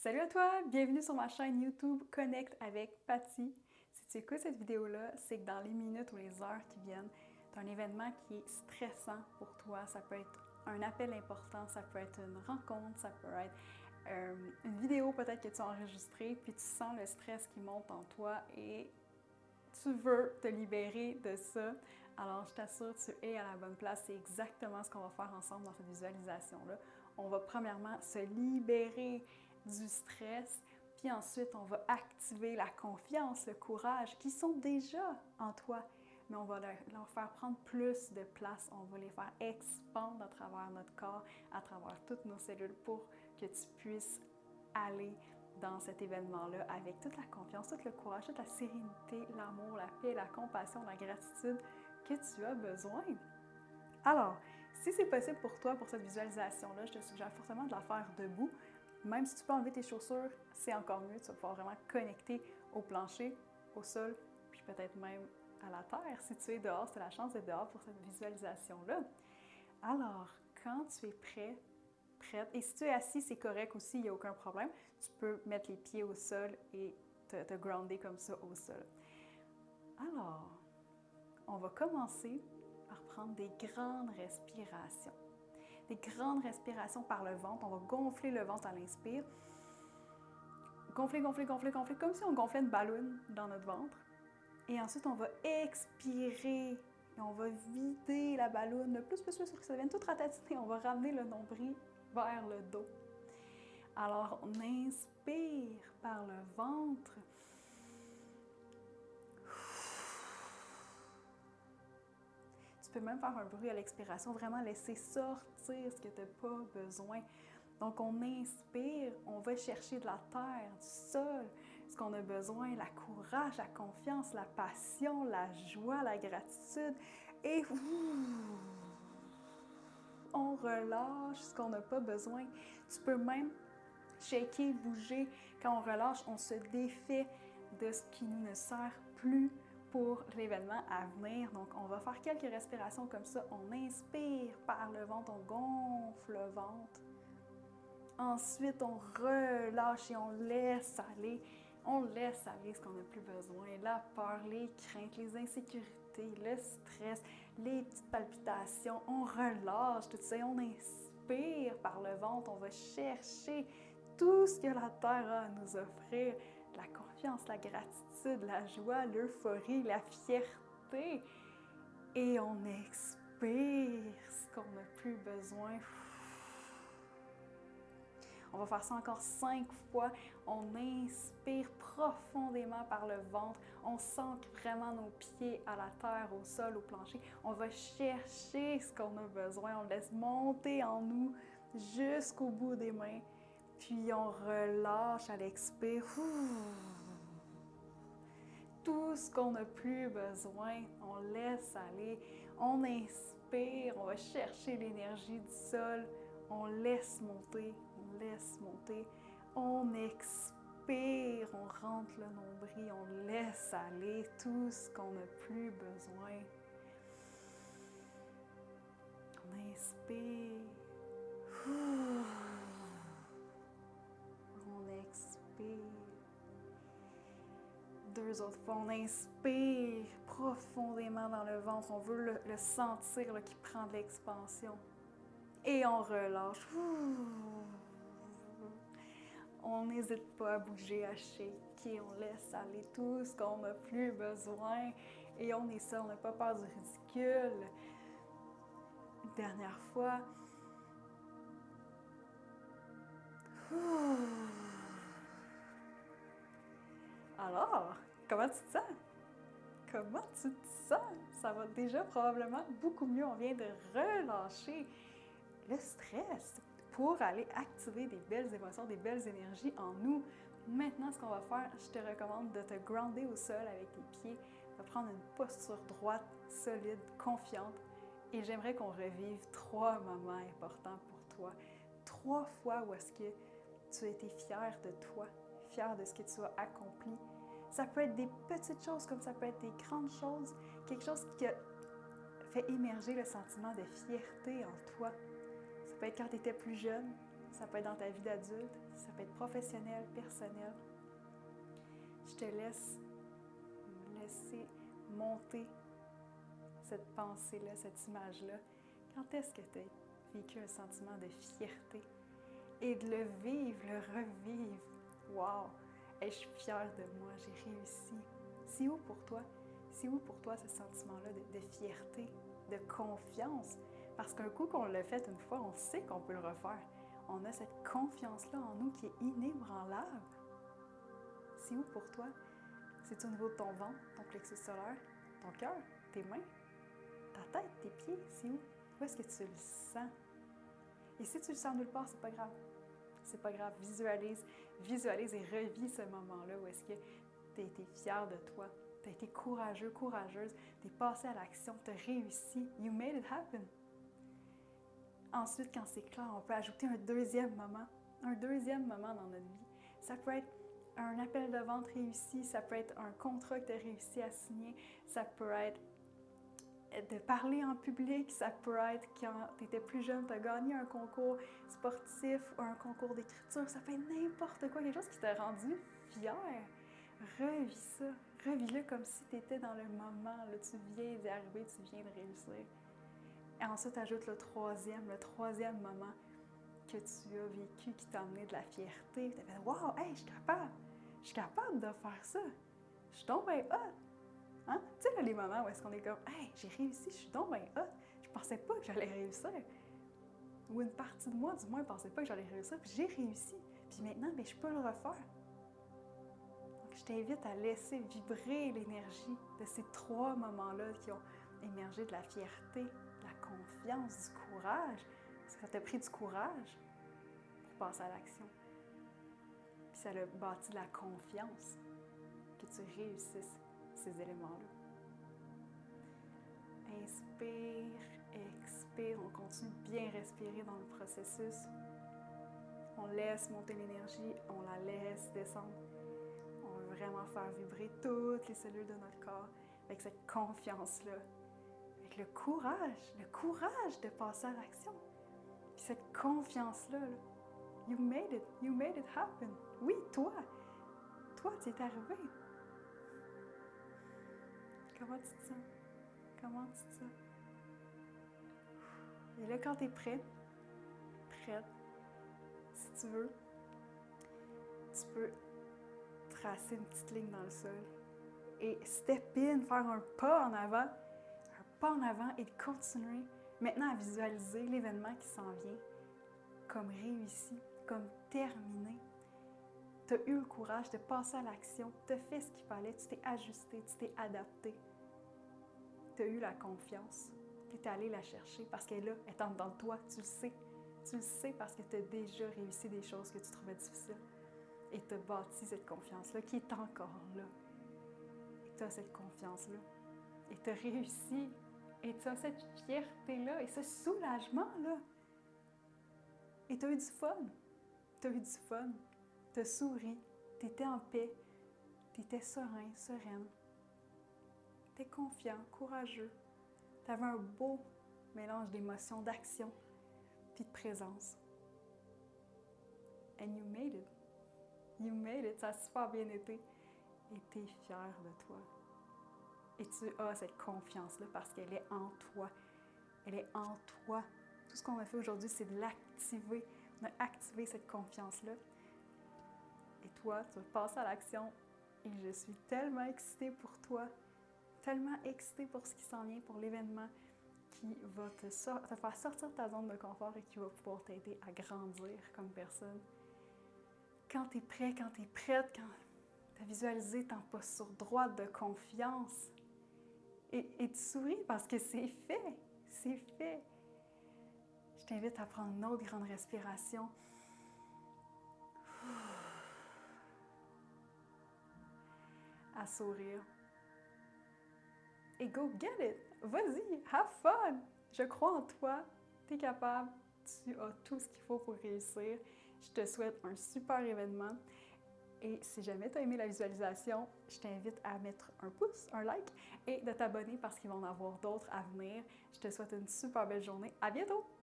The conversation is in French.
Salut à toi! Bienvenue sur ma chaîne YouTube Connect avec Patty. Si tu écoutes cette vidéo-là, c'est que dans les minutes ou les heures qui viennent, tu as un événement qui est stressant pour toi. Ça peut être un appel important, ça peut être une rencontre, ça peut être une vidéo peut-être que tu as enregistrée, puis tu sens le stress qui monte en toi et tu veux te libérer de ça. Alors, je t'assure, tu es à la bonne place. C'est exactement ce qu'on va faire ensemble dans cette visualisation-là. On va premièrement se libérer du stress, puis ensuite, on va activer la confiance, le courage qui sont déjà en toi. Mais on va leur faire prendre plus de place. On va les faire expandre à travers notre corps, à travers toutes nos cellules pour que tu puisses aller dans cet événement-là avec toute la confiance, tout le courage, toute la sérénité, l'amour, la paix, la compassion, la gratitude que tu as besoin. Alors, si c'est possible pour toi, pour cette visualisation-là, je te suggère fortement de la faire debout. Même si tu peux enlever tes chaussures, c'est encore mieux. Tu vas pouvoir vraiment connecter au plancher, au sol, puis peut-être même à la terre. Si tu es dehors, c'est la chance d'être dehors pour cette visualisation-là. Alors, quand tu es prêt, prête, et si tu es assis, c'est correct aussi, il n'y a aucun problème. Tu peux mettre les pieds au sol et te grounder comme ça au sol. Alors, on va commencer par prendre des grandes respirations. Des grandes respirations par le ventre. On va gonfler le ventre à l'inspire. Gonfler, gonfler, gonfler, gonfler, comme si on gonflait une ballonne dans notre ventre. Et ensuite, on va expirer. Et on va vider la ballonne le plus, pour que ça devienne tout ratatiner. On va ramener le nombril vers le dos. Alors, on inspire par le ventre. Tu peux même faire un bruit à l'expiration, vraiment laisser sortir ce que tu n'as pas besoin. Donc, on inspire, on va chercher de la terre, du sol, ce qu'on a besoin, la courage, la confiance, la passion, la joie, la gratitude. Et on relâche ce qu'on n'a pas besoin. Tu peux même shaker, bouger. Quand on relâche, on se défait de ce qui nous ne sert plus pour l'événement à venir. Donc, on va faire quelques respirations comme ça. On inspire par le ventre, on gonfle le ventre. Ensuite, on relâche et on laisse aller. On laisse aller ce qu'on n'a plus besoin. La peur, les craintes, les insécurités, le stress, les petites palpitations. On relâche tout ça. On inspire par le ventre. On va chercher tout ce que la Terre a à nous offrir. La confiance, la gratitude, la joie, l'euphorie, la fierté. Et on expire ce qu'on n'a plus besoin. On va faire ça encore 5 fois. On inspire profondément par le ventre. On sent vraiment nos pieds à la terre, au sol, au plancher. On va chercher ce qu'on a besoin. On le laisse monter en nous jusqu'au bout des mains. Puis on relâche à l'expire. Tout ce qu'on n'a plus besoin, on laisse aller. On inspire, on va chercher l'énergie du sol. On laisse monter, on laisse monter. On expire, on rentre le nombril, on laisse aller tout ce qu'on n'a plus besoin. On inspire. On expire. 2 autres fois, on inspire profondément dans le ventre. On veut le sentir là, qui prend de l'expansion. Et on relâche. On n'hésite pas à bouger, à shaker. On laisse aller tout ce qu'on n'a plus besoin. Et on est seul, on n'a pas peur du ridicule. Une dernière fois. Alors, comment tu te sens? Comment tu te sens? Ça va déjà probablement beaucoup mieux. On vient de relâcher le stress pour aller activer des belles émotions, des belles énergies en nous. Maintenant, ce qu'on va faire, je te recommande de te grounder au sol avec tes pieds, de prendre une posture droite, solide, confiante. Et j'aimerais qu'on revive 3 moments importants pour toi. 3 fois où est-ce que tu as été fier de toi, fier de ce que tu as accompli. Ça peut être des petites choses comme ça peut être des grandes choses, quelque chose qui a fait émerger le sentiment de fierté en toi. Ça peut être quand tu étais plus jeune, ça peut être dans ta vie d'adulte, Ça peut être professionnel, personnel. Je te laisse laisser monter cette pensée-là, cette image-là. Quand est-ce que tu as vécu un sentiment de fierté et de le vivre, le revivre? Wow! Et je suis fière de moi, j'ai réussi. C'est où pour toi? C'est où pour toi ce sentiment-là de fierté, de confiance? Parce qu'un coup qu'on l'a fait une fois, on sait qu'on peut le refaire. On a cette confiance-là en nous qui est inébranlable. C'est où pour toi? C'est au niveau de ton ventre, ton plexus solaire, ton cœur, tes mains, ta tête, tes pieds? C'est où? Où est-ce que tu le sens? Et si tu le sens nulle part, c'est pas grave. C'est pas grave. Visualise et revis ce moment-là où est-ce que tu as été fier de toi. Tu as été courageux, courageuse. Tu es passé à l'action. Tu as réussi. You made it happen. Ensuite, quand c'est clair, on peut ajouter un deuxième moment. Un deuxième moment dans notre vie. Ça peut être un appel de vente réussi. Ça peut être un contrat que tu as réussi à signer. Ça peut être de parler en public, ça peut être quand tu étais plus jeune, tu as gagné un concours sportif ou un concours d'écriture, ça peut être n'importe quoi, quelque chose qui t'a rendu fier. Revis ça, revis-le comme si tu étais dans le moment, là, tu viens d'y arriver, tu viens de réussir. Et ensuite, ajoute le troisième moment que tu as vécu qui t'a amené de la fierté. Tu as fait « Wow, hey, je suis capable de faire ça, je suis donc bien hot! » Hein? Tu sais, là, les moments où est-ce qu'on est comme « Hey, j'ai réussi, je suis donc bien hot! Je pensais pas que j'allais réussir. » Ou une partie de moi, du moins, ne pensait pas que j'allais réussir, puis j'ai réussi. Puis maintenant, bien, je peux le refaire. Donc, je t'invite à laisser vibrer l'énergie de ces trois moments-là qui ont émergé de la fierté, de la confiance, du courage. Parce que ça t'a pris du courage pour passer à l'action. Puis ça a bâti de la confiance que tu réussisses ces éléments-là. Inspire, expire, on continue de bien respirer dans le processus. On laisse monter l'énergie, on la laisse descendre. On veut vraiment faire vibrer toutes les cellules de notre corps avec cette confiance-là, avec le courage de passer à l'action. Puis cette confiance-là, là, you made it happen. Oui, toi, tu es arrivé. Comment tu te sens? Comment tu te sens? Et là, quand tu es prête, si tu veux, tu peux tracer une petite ligne dans le sol et step in, faire un pas en avant et continuer maintenant à visualiser l'événement qui s'en vient comme réussi, comme terminé. Tu as eu le courage de passer à l'action, tu as fait ce qu'il fallait, tu t'es ajusté, tu t'es adapté. Tu as eu la confiance, tu es allé la chercher parce qu'elle est là, elle est en dedans de toi, tu le sais. Tu le sais parce que tu as déjà réussi des choses que tu trouvais difficiles. Et tu as bâti cette confiance-là qui est encore là. Et tu as cette confiance-là. Et tu as réussi. Et tu as cette fierté-là et ce soulagement-là. Et tu as eu du fun. Tu as eu du fun. Tu as souri. Tu étais en paix. Tu étais serein, sereine. Tu étais confiant, courageux. Tu avais un beau mélange d'émotions, d'action, puis de présence. And you made it. You made it. Ça a super bien été. Et tu es fière de toi. Et tu as cette confiance-là parce qu'elle est en toi. Elle est en toi. Tout ce qu'on a fait aujourd'hui, c'est de l'activer. On a activé cette confiance-là. Et toi, tu vas passer à l'action. Et je suis tellement excitée pour toi. Tellement excitée pour ce qui s'en vient, pour l'événement qui va te faire sortir de ta zone de confort et qui va pouvoir t'aider à grandir comme personne. Quand tu es prêt, quand tu es prête, quand tu as visualisé ta posture droite de confiance, et tu souris parce que c'est fait, c'est fait. Je t'invite à prendre une autre grande respiration. À sourire. Et go get it! Vas-y, have fun! Je crois en toi, tu es capable, tu as tout ce qu'il faut pour réussir. Je te souhaite un super événement. Et si jamais tu as aimé la visualisation, je t'invite à mettre un pouce, un like et de t'abonner parce qu'il va en avoir d'autres à venir. Je te souhaite une super belle journée. À bientôt!